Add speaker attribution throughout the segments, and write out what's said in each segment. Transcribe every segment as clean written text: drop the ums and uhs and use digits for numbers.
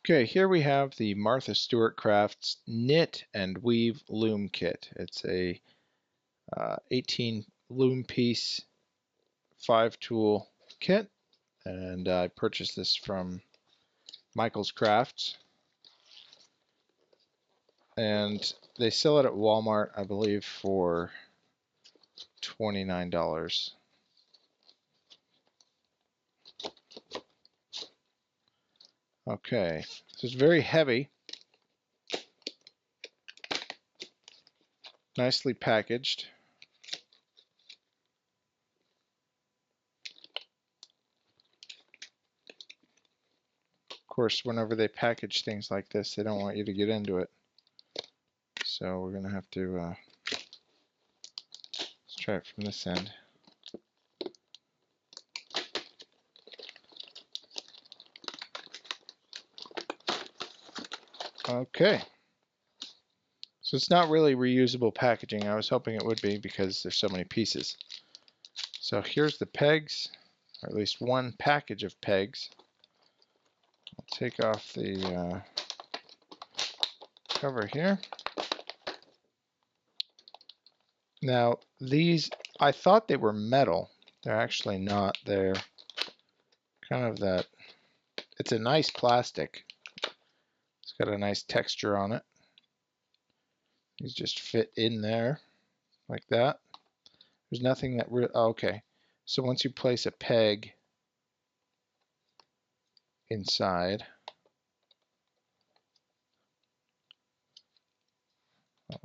Speaker 1: Okay, here we have the Martha Stewart Crafts Knit and Weave Loom Kit. It's a 18 loom piece 5-tool kit, and I purchased this from Michael's Crafts, and they sell it at Walmart, I believe, for $29. Okay, so it's very heavy, nicely packaged. Of course, whenever they package things like this, they don't want you to get into it. So we're going to have to, let's try it from this end. Okay. So it's not really reusable packaging. I was hoping it would be because there's so many pieces. So here's the pegs, or at least one package of pegs. I'll take off the cover here. Now these, I thought they were metal. They're actually not. They're kind of that, it's a nice plastic. It's got a nice texture on it. These just fit in there like that. There's nothing that really, oh, okay. So once you place a peg inside,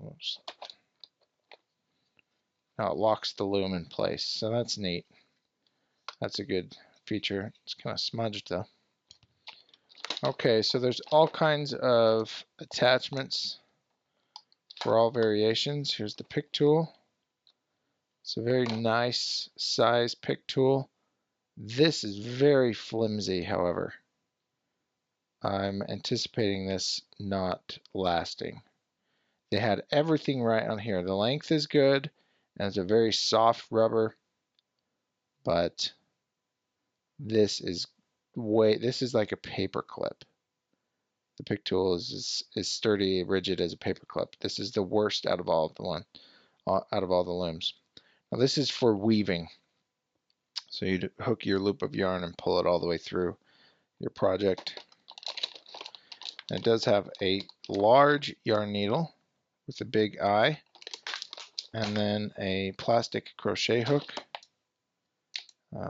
Speaker 1: oops. Now it locks the loom in place, so that's neat. That's a good feature. It's kind of smudged though. Okay, so there's all kinds of attachments for all variations. Here's the pick tool. It's a very nice size pick tool. This is very flimsy, however. I'm anticipating this not lasting. They had everything right on here. The length is good, and it's a very soft rubber, but this is like a paper clip. The pick tool is sturdy, rigid as a paper clip. This is the worst out of all of the looms. Now this is for weaving. So you hook your loop of yarn and pull it all the way through your project. And it does have a large yarn needle with a big eye, and then a plastic crochet hook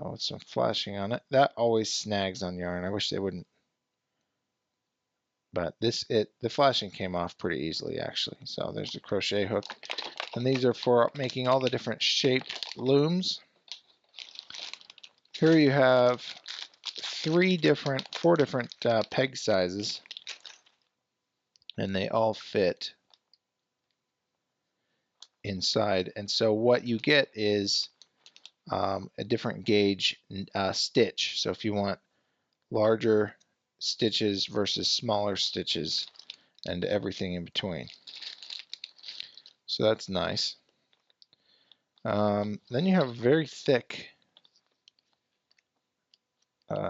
Speaker 1: with some flashing on it. That always snags on yarn. I wish they wouldn't. But the flashing came off pretty easily actually. So there's the crochet hook. And these are for making all the different shaped looms. Here you have four different peg sizes, and they all fit inside. And so what you get is a different gauge stitch. So if you want larger stitches versus smaller stitches and everything in between. So that's nice. Then you have a very thick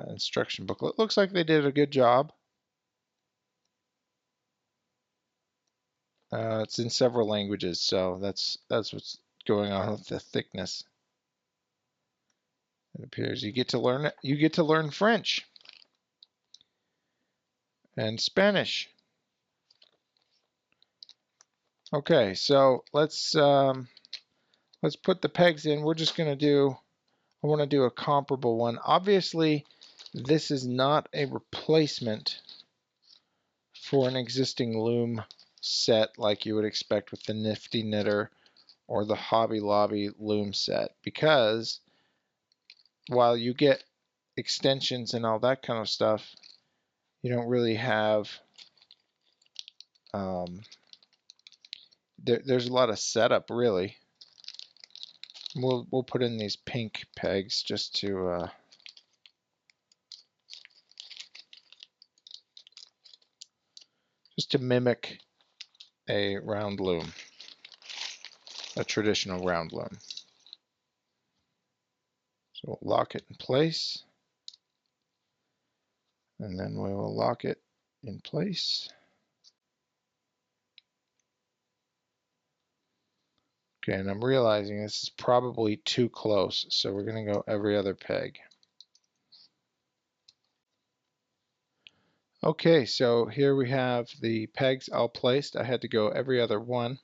Speaker 1: instruction booklet. Looks like they did a good job. It's in several languages, so that's what's going on with the thickness. It appears you get to learn French and Spanish. Okay, so let's put the pegs in. We're just going to I want to do a comparable one. Obviously, this is not a replacement for an existing loom set like you would expect with the Nifty Knitter or the Hobby Lobby loom set, because while you get extensions and all that kind of stuff, you don't really have there's a lot of setup really. We'll put in these pink pegs just to mimic a round loom, a traditional round loom. So we'll lock it in place, and then we will lock it in place. Okay, and I'm realizing this is probably too close, so we're going to go every other peg. Okay, so here we have the pegs all placed. I had to go every other one.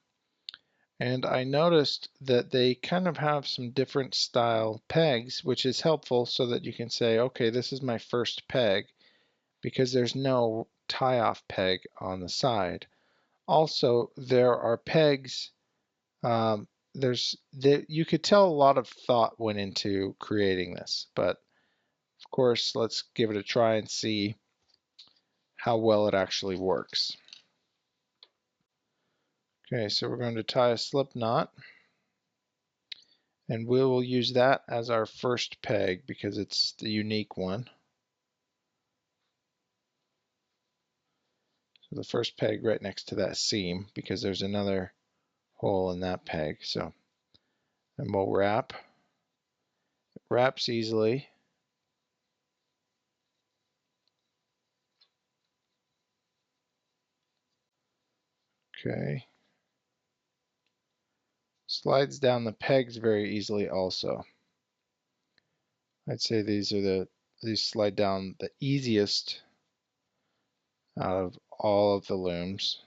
Speaker 1: And I noticed that they kind of have some different style pegs, which is helpful so that you can say, okay, this is my first peg, because there's no tie-off peg on the side. Also, there are pegs, you could tell a lot of thought went into creating this, but of course, let's give it a try and see how well it actually works. Okay, so we're going to tie a slip knot, and we will use that as our first peg because it's the unique one. So the first peg right next to that seam, because there's another hole in that peg. So, and we'll wrap. It wraps easily. Okay. Slides down the pegs very easily also. I'd say these slide down the easiest out of all of the looms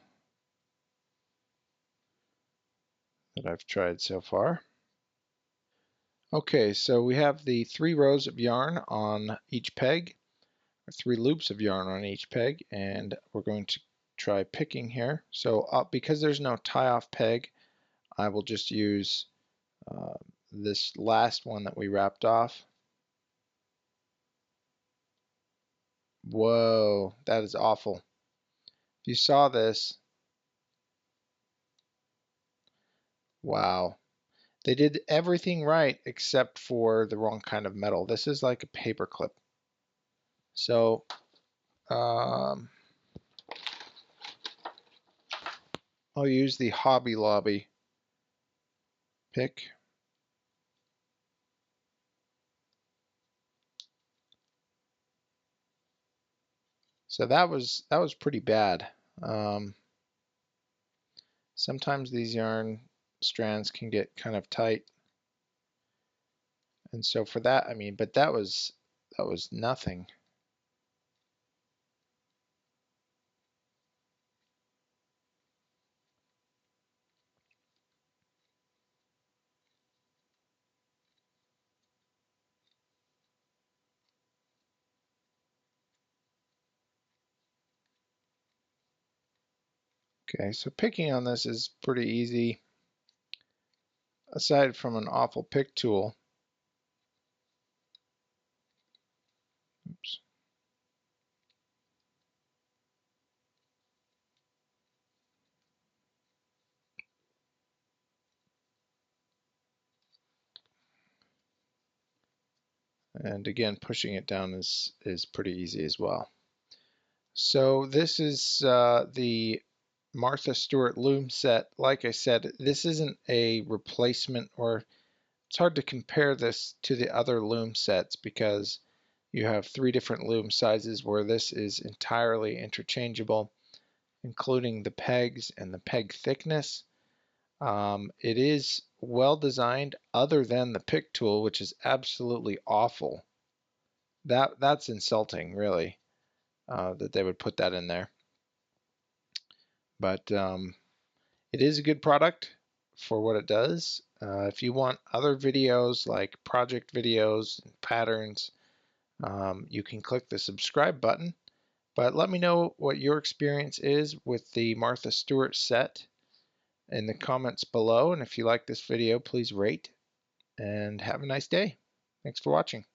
Speaker 1: that I've tried so far. Okay, so we have the 3 rows of yarn on each peg, or 3 loops of yarn on each peg, and we're going to try picking here. So because there's no tie-off peg, I will just use this last one that we wrapped off. Whoa, that is awful. If you saw this, wow. They did everything right except for the wrong kind of metal. This is like a paper clip. So I'll use the Hobby Lobby pick. So that was pretty bad. Sometimes these yarn strands can get kind of tight, and so for that, I mean, but that was nothing. Okay, so picking on this is pretty easy, aside from an awful pick tool. Oops. And again, pushing it down is pretty easy as well. So this is the Martha Stewart loom set. Like I said, this isn't a replacement, or it's hard to compare this to the other loom sets because you have 3 different loom sizes where this is entirely interchangeable, including the pegs and the peg thickness. It is well designed other than the pick tool, which is absolutely awful. That's insulting, really, that they would put that in there. But it is a good product for what it does. If you want other videos like project videos and patterns, you can click the subscribe button. But let me know what your experience is with the Martha Stewart set in the comments below. And if you like this video, please rate and have a nice day. Thanks for watching.